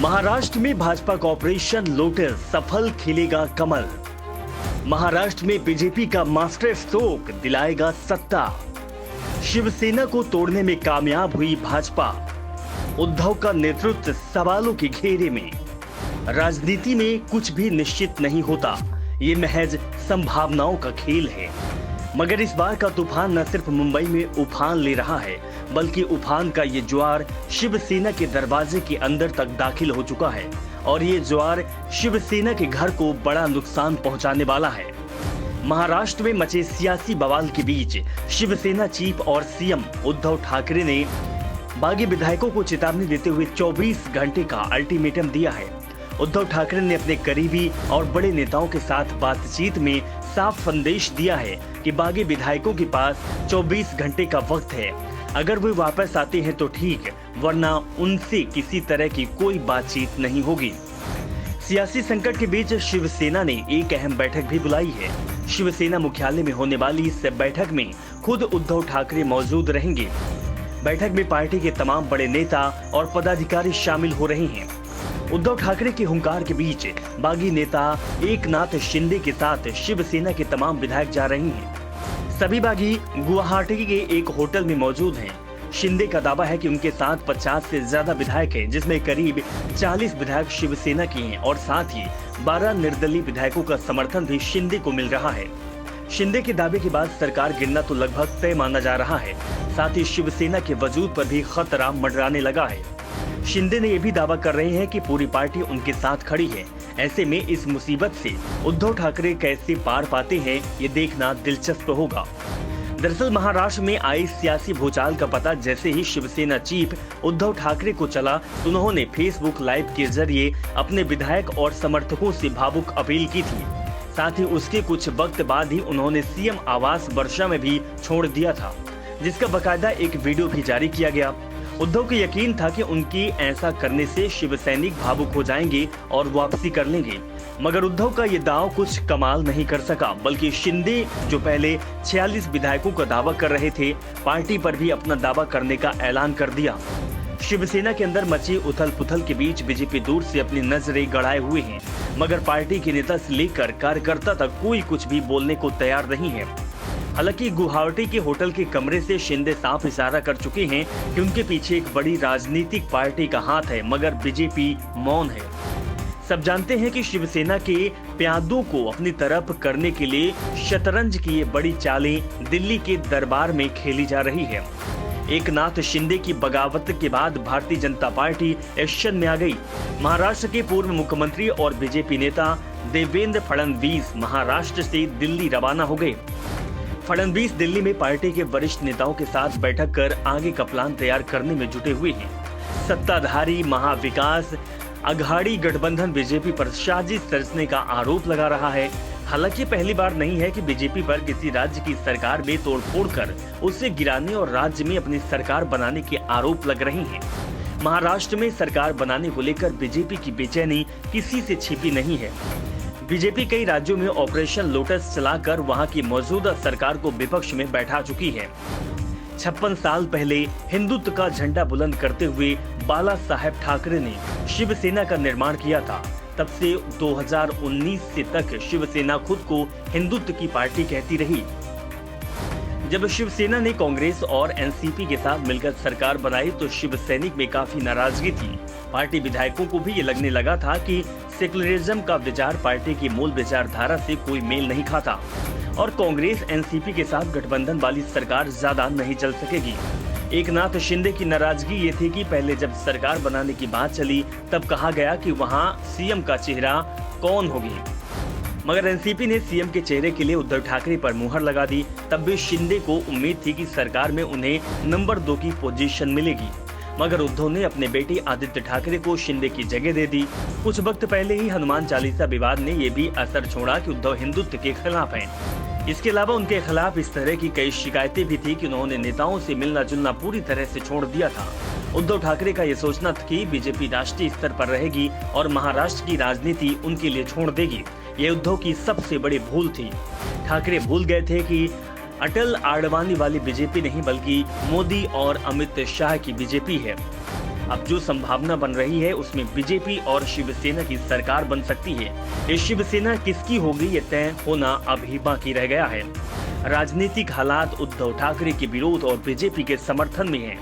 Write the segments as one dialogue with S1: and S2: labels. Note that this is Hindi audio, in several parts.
S1: महाराष्ट्र में भाजपा का ऑपरेशन लोटस सफल, खिलेगा कमल। महाराष्ट्र में बीजेपी का मास्टर स्ट्रोक दिलाएगा सत्ता। शिवसेना को तोड़ने में कामयाब हुई भाजपा। उद्धव का नेतृत्व सवालों के घेरे में। राजनीति में कुछ भी निश्चित नहीं होता, ये महज संभावनाओं का खेल है। मगर इस बार का तूफान न सिर्फ मुंबई में उफान ले रहा है, बल्कि उफान का ये ज्वार शिवसेना के दरवाजे के अंदर तक दाखिल हो चुका है और ये ज्वार शिवसेना के घर को बड़ा नुकसान पहुंचाने वाला है। महाराष्ट्र में मचे सियासी बवाल के बीच शिवसेना चीफ और सीएम उद्धव ठाकरे ने बागी विधायकों को चेतावनी देते हुए 24 घंटे का अल्टीमेटम दिया है। उद्धव ठाकरे ने अपने करीबी और बड़े नेताओं के साथ बातचीत में साफ संदेश दिया है कि बागी विधायकों के पास 24 घंटे का वक्त है। अगर वे वापस आते हैं तो ठीक, वरना उनसे किसी तरह की कोई बातचीत नहीं होगी। सियासी संकट के बीच शिवसेना ने एक अहम बैठक भी बुलाई है। शिवसेना मुख्यालय में होने वाली इस बैठक में खुद उद्धव ठाकरे मौजूद रहेंगे। बैठक में पार्टी के तमाम बड़े नेता और पदाधिकारी शामिल हो रहे हैं। उद्धव ठाकरे के हुंकार के बीच बागी नेता एकनाथ शिंदे के साथ शिवसेना के तमाम विधायक जा रहे हैं। सभी बागी गुवाहाटी के एक होटल में मौजूद हैं। शिंदे का दावा है कि उनके साथ 50 से ज्यादा विधायक हैं, जिसमें करीब 40 विधायक शिवसेना के हैं और साथ ही 12 निर्दलीय विधायकों का समर्थन भी शिंदे को मिल रहा है। शिंदे के दावे के बाद सरकार गिरना तो लगभग तय माना जा रहा है। साथ ही शिवसेना के वजूद पर भी खतरा मंडराने लगा है। शिंदे ने यह भी दावा कर रहे हैं कि पूरी पार्टी उनके साथ खड़ी है। ऐसे में इस मुसीबत से उद्धव ठाकरे कैसे पार पाते हैं, ये देखना दिलचस्प होगा। दरअसल महाराष्ट्र में आई सियासी भूचाल का पता जैसे ही शिवसेना चीफ उद्धव ठाकरे को चला, तो उन्होंने फेसबुक लाइव के जरिए अपने विधायक और समर्थकों से भावुक अपील की थी। साथ ही उसके कुछ वक्त बाद ही उन्होंने सीएम आवास वर्षा में भी छोड़ दिया था, जिसका बाकायदा एक वीडियो भी जारी किया गया। उद्धव को यकीन था कि उनकी ऐसा करने से शिवसैनिक भावुक हो जाएंगे और वापसी कर लेंगे, मगर उद्धव का ये दाव कुछ कमाल नहीं कर सका, बल्कि शिंदे जो पहले 46 विधायकों का दावा कर रहे थे, पार्टी पर भी अपना दावा करने का ऐलान कर दिया। शिवसेना के अंदर मची उथल पुथल के बीच बीजेपी दूर से अपनी नजरें गड़ाए हुए हैं, मगर पार्टी के नेता से लेकर कार्यकर्ता तक कोई कुछ भी बोलने को तैयार नहीं है। हालांकि गुवाहाटी के होटल के कमरे से शिंदे साफ इशारा कर चुके हैं कि उनके पीछे एक बड़ी राजनीतिक पार्टी का हाथ है, मगर बीजेपी मौन है। सब जानते हैं कि शिवसेना के प्यादों को अपनी तरफ करने के लिए शतरंज की ये बड़ी चालें दिल्ली के दरबार में खेली जा रही है। एकनाथ शिंदे की बगावत के बाद भारतीय जनता पार्टी एक्शन में आ गई। महाराष्ट्र के पूर्व मुख्यमंत्री और बीजेपी नेता देवेंद्र फडणवीस महाराष्ट्र से दिल्ली रवाना हो गए। फडणवीस दिल्ली में पार्टी के वरिष्ठ नेताओं के साथ बैठक कर आगे का प्लान तैयार करने में जुटे हुए हैं। सत्ताधारी महाविकास अघाड़ी गठबंधन बीजेपी पर साजिश रचने का आरोप लगा रहा है। हालांकि पहली बार नहीं है कि बीजेपी पर किसी राज्य की सरकार में तोड़फोड़ कर उसे गिराने और राज्य में अपनी सरकार बनाने के आरोप लग रहे हैं। महाराष्ट्र में सरकार बनाने को लेकर बीजेपी की बेचैनी किसी से छिपी नहीं है। बीजेपी कई राज्यों में ऑपरेशन लोटस चलाकर वहां की मौजूदा सरकार को विपक्ष में बैठा चुकी है। 56 साल पहले हिंदुत्व का झंडा बुलंद करते हुए बाला साहेब ठाकरे ने शिवसेना का निर्माण किया था। तब से 2019 से तक शिवसेना खुद को हिंदुत्व की पार्टी कहती रही। जब शिवसेना ने कांग्रेस और एनसीपी के साथ मिलकर सरकार बनाई तो शिवसैनिक में काफी नाराजगी थी। पार्टी विधायकों को भी ये लगने लगा था कि सेकुलरिज्म का विचार पार्टी की मूल विचारधारा से कोई मेल नहीं खाता और कांग्रेस एनसीपी के साथ गठबंधन वाली सरकार ज्यादा नहीं चल सकेगी। एकनाथ शिंदे की नाराजगी ये थी कि पहले जब सरकार बनाने की बात चली तब कहा गया कि वहां सीएम का चेहरा कौन होगी, मगर एनसीपी ने सीएम के चेहरे के लिए उद्धव ठाकरे पर मुहर लगा दी। तब भी शिंदे को उम्मीद थी कि सरकार में उन्हें नंबर 2 की पोजीशन मिलेगी, मगर उद्धव ने अपने बेटे आदित्य ठाकरे को शिंदे की जगह दे दी। कुछ वक्त पहले ही हनुमान चालीसा विवाद ने यह भी असर छोड़ा कि उद्धव हिंदुत्व के खिलाफ हैं। इसके अलावा उनके खिलाफ इस तरह की कई शिकायतें भी थी कि उन्होंने नेताओं से मिलना जुलना पूरी तरह से छोड़ दिया था। उद्धव ठाकरे का यह सोचना था कि बीजेपी राष्ट्रीय स्तर पर रहेगी और महाराष्ट्र की राजनीति उनके लिए छोड़ देगी। ये उद्धव की सबसे बड़ी भूल थी। ठाकरे भूल गए थे कि अटल आडवाणी वाली बीजेपी नहीं बल्कि मोदी और अमित शाह की बीजेपी है। अब जो संभावना बन रही है उसमें बीजेपी और शिवसेना की सरकार बन सकती है। ये शिवसेना किसकी होगी ये तय होना अभी बाकी रह गया है। राजनीतिक हालात उद्धव ठाकरे के विरोध और बीजेपी के समर्थन में है।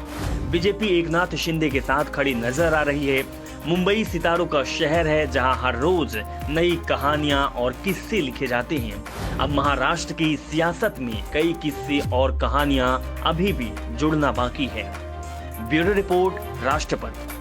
S1: बीजेपी एकनाथ शिंदे के साथ खड़ी नजर आ रही है। मुंबई सितारों का शहर है जहां हर रोज नई कहानियां और किस्से लिखे जाते हैं। अब महाराष्ट्र की सियासत में कई किस्से और कहानियां अभी भी जुड़ना बाकी है। ब्यूरो रिपोर्ट, राष्ट्रपति।